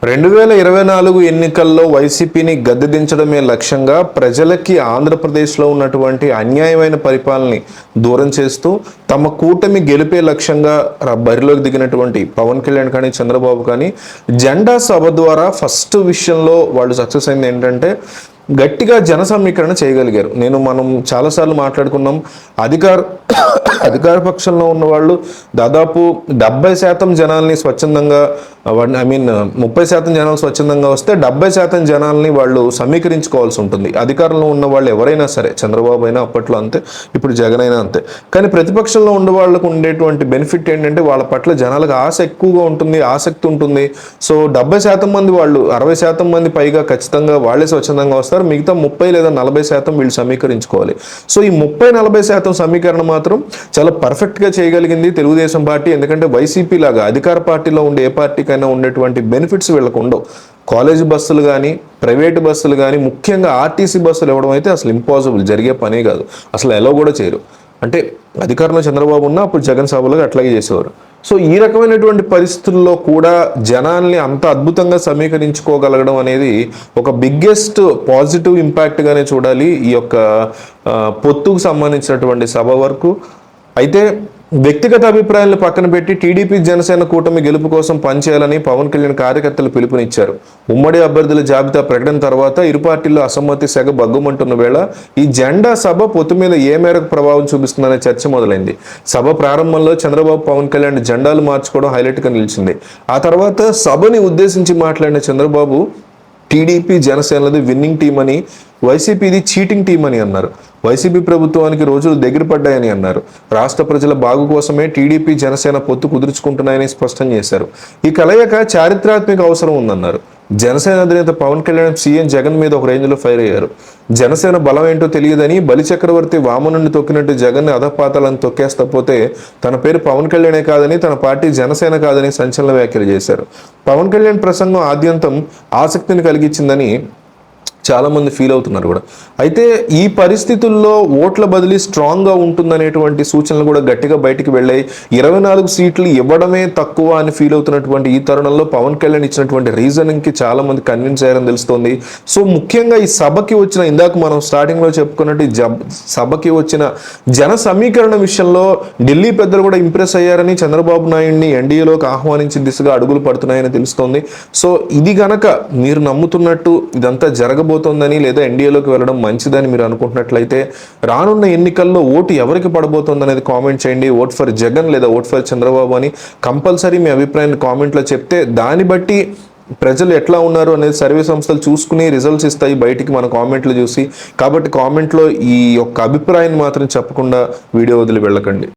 2024 ఎన్నికల్లో వైసీపీని గద్దె దించడమే లక్ష్యంగా ప్రజలకి ఆంధ్రప్రదేశ్లో ఉన్నటువంటి అన్యాయమైన పరిపాలనని దూరం చేస్తూ తమ కూటమి గెలిపే లక్ష్యంగా బరిలోకి దిగినటువంటి పవన్ కళ్యాణ్ కానీ చంద్రబాబు కానీ జెండా సభ ద్వారా ఫస్ట్ విషయంలో వాళ్ళు సక్సెస్ అయింది ఏంటంటే గట్టిగా జన సమీకరణ చేయగలిగారు. మనం చాలాసార్లు మాట్లాడుకున్నాం. అధికార పక్షంలో ఉన్న వాళ్ళు దాదాపు 70% జనాల్ని స్వచ్ఛందంగా 30% జనాలు స్వచ్ఛందంగా వస్తే 70% జనాల్ని వాళ్ళు సమీకరించుకోవాల్సి ఉంటుంది. అధికారంలో ఉన్న వాళ్ళు ఎవరైనా సరే, చంద్రబాబు అయినా అప్పట్లో అంతే, ఇప్పుడు జగన్ అయినా అంతే. కానీ ప్రతిపక్షంలో ఉండే వాళ్ళకు ఉండేటువంటి బెనిఫిట్ ఏంటంటే వాళ్ళ పట్ల జనాలకు ఆశ ఎక్కువగా ఉంటుంది, ఆసక్తి ఉంటుంది. సో 70% మంది వాళ్ళు 60% మంది పైగా ఖచ్చితంగా వాళ్ళే స్వచ్ఛందంగా వస్తారు. మిగతా 30 లేదా 40% వీళ్ళు సమీకరించుకోవాలి. సో ఈ 30-40% సమీకరణ మాత్రం చాలా పర్ఫెక్ట్గా చేయగలిగింది తెలుగుదేశం పార్టీ. ఎందుకంటే వైసీపీ లాగా అధికార పార్టీలో ఉండే ఏ పార్టీకైనా ఉండేటువంటి బెనిఫిట్స్ వీళ్ళకు ఉండవు. కాలేజ్ బస్సులు కానీ, ప్రైవేటు బస్సులు కానీ, ముఖ్యంగా ఆర్టీసీ బస్సులు ఇవ్వడం అయితే అసలు ఇంపాసిబుల్, జరిగే పనే కాదు. అసలు ఎలా కూడా చేయరు. అంటే అధికారంలో చంద్రబాబు ఉన్నా అప్పుడు జగన్ సభలుగా అట్లాగే చేసేవారు. సో ఈ రకమైనటువంటి పరిస్థితుల్లో కూడా జనాల్ని అంత అద్భుతంగా సమీకరించుకోగలగడం అనేది ఒక బిగ్గెస్ట్ పాజిటివ్ ఇంపాక్ట్గానే చూడాలి ఈ యొక్క పొత్తుకు సంబంధించినటువంటి సభ వరకు. అయితే వ్యక్తిగత అభిప్రాయాలను పక్కన పెట్టి టీడీపీ జనసేన కూటమి గెలుపు కోసం పనిచేయాలని పవన్ కళ్యాణ్ కార్యకర్తలు పిలుపునిచ్చారు. ఉమ్మడి అభ్యర్థుల జాబితా ప్రకటన తర్వాత ఇరు పార్టీల్లో అసమ్మతి సెగ బగ్గుమంటున్న వేళ ఈ జెండా సభ పొత్తు మీద ఏ మేరకు ప్రభావం చూపిస్తుందనే చర్చ మొదలైంది. సభ ప్రారంభంలో చంద్రబాబు పవన్ కళ్యాణ్ జెండాలు మార్చుకోవడం హైలైట్గా నిలిచింది. ఆ తర్వాత సభని ఉద్దేశించి మాట్లాడిన చంద్రబాబు టీడీపీ జనసేనది విన్నింగ్ టీం అని, వైసీపీది చీటింగ్ టీం అని అన్నారు. వైసీపీ ప్రభుత్వానికి రోజులు దగ్గర పడ్డాయని అన్నారు. రాష్ట్ర ప్రజల బాగు కోసమే టీడీపీ జనసేన పొత్తు కుదుర్చుకుంటున్నాయని స్పష్టం చేశారు. ఈ కలయిక చారిత్రాత్మక అవసరం ఉందన్నారు. జనసేన అధినేత పవన్ కళ్యాణ్ సీఎం జగన్ మీద ఒక రేంజ్లో ఫైర్ అయ్యారు. జనసేన బలం ఏంటో తెలియదని, బలిచక్రవర్తి వామనుని తొక్కినట్టు జగన్ని అధపాతాలను తొక్కేస్తపోతే తన పేరు పవన్ కళ్యాణే కాదని, తన పార్టీ జనసేన కాదని సంచలన వ్యాఖ్యలు చేశారు. పవన్ కళ్యాణ్ ప్రసంగం ఆద్యంతం ఆసక్తిని కలిగించిందని చాలా మంది ఫీల్ అవుతున్నారు కూడా. అయితే ఈ పరిస్థితుల్లో ఓట్ల బదిలీ స్ట్రాంగ్గా ఉంటుందనేటువంటి సూచనలు కూడా గట్టిగా బయటికి వెళ్ళాయి. 24 సీట్లు ఇవ్వడమే తక్కువ అని ఫీల్ అవుతున్నటువంటి ఈ తరుణంలో పవన్ కళ్యాణ్ ఇచ్చినటువంటి రీజనింగ్కి చాలా మంది కన్విన్స్ అయ్యారని తెలుస్తోంది. సో ముఖ్యంగా ఈ సభకి వచ్చిన, ఇందాక మనం స్టార్టింగ్లో చెప్పుకున్నట్టు సభకి వచ్చిన జన సమీకరణ విషయంలో ఢిల్లీ పెద్దలు కూడా ఇంప్రెస్ అయ్యారని, చంద్రబాబు నాయుడిని ఎన్డీఏలోకి ఆహ్వానించిన దిశగా అడుగులు పడుతున్నాయని తెలుస్తోంది. సో ఇది గనక మీరు నమ్ముతున్నట్టు ఇదంతా జరగబోతోందని, లేదా ఎన్డీఏలోకి వెళ్ళడం మంచిదని మీరు అనుకుంటున్నట్లయితే రానున్న ఎన్నికల్లో ఓటు ఎవరికి పడబోతోంది అనేది కామెంట్ చేయండి. ఓట్ ఫర్ జగన్ లేదా ఓట్ ఫర్ చంద్రబాబు అని కంపల్సరీ మీ అభిప్రాయాన్ని కామెంట్లో చెప్తే దాన్ని బట్టి ప్రజలు ఎట్లా ఉన్నారు అనేది సర్వే సంస్థలు చూసుకుని రిజల్ట్స్ ఇస్తాయి బయటికి మన కామెంట్లు చూసి. కాబట్టి కామెంట్లో ఈ యొక్క అభిప్రాయాన్ని మాత్రం చెప్పకుండా వీడియో వదిలి వెళ్ళకండి.